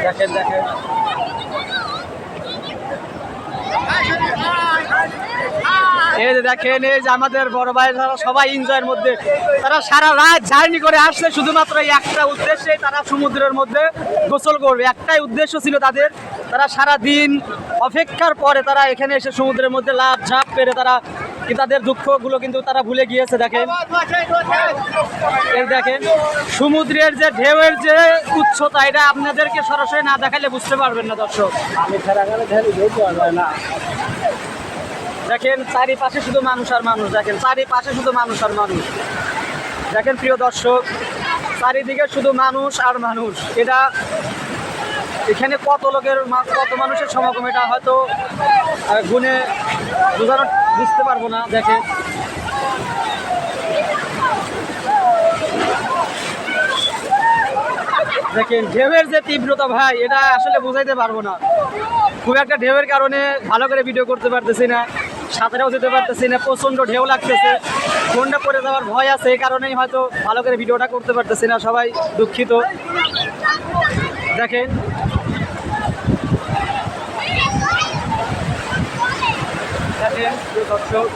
দেখেন দেখেন এই যে দেখেন, এই যে আমাদের বড় ভাই সবাই এনজয়ের মধ্যে, তারা সারা রাত জার্নি করে আসছে শুধুমাত্র এই একটা উদ্দেশ্যে, তারা সমুদ্রের মধ্যে গোসল করবে। একটাই উদ্দেশ্য ছিল তাদের। তারা সারা দিন অপেক্ষার পরে তারা এখানে এসে সমুদ্রের মধ্যে লাফ ঝাঁপ পেরে তারা তাদের দুঃখগুলো কিন্তু তারা ভুলে গিয়েছে। দেখেন এই দেখেন সমুদ্রের যে ঢেউয়ের যে উচ্চতা, এটা আপনাদেরকে সরাসরি না দেখালে বুঝতে পারবেন না দর্শক। দেখেন চারিপাশে শুধু মানুষ আর মানুষ, দেখেন চারিপাশে শুধু মানুষ আর মানুষ। দেখেন প্রিয় দর্শক, চারিদিকে শুধু মানুষ আর মানুষ। এটা এখানে কত লোকের কত মানুষের সমাগম, এটা হয়তো গুণে বুঝতে পারবো না। দেখেন দেখেন ঢেউয়ের যে তীব্রতা ভাই, এটা আসলে বোঝাইতে পারবো না। খুব একটা ঢেউয়ের কারণে ভালো করে ভিডিও করতে পারতেছি না, সাঁতারেও যেতে পারতেছি না, প্রচণ্ড ঢেউ লাগতেছে, ফোনটা পড়ে যাওয়ার ভয় আছে, এই কারণেই হয়তো ভালো করে ভিডিওটা করতে পারতেছি না। সবাই দুঃখিত। দেখেন দেখেন দর্শক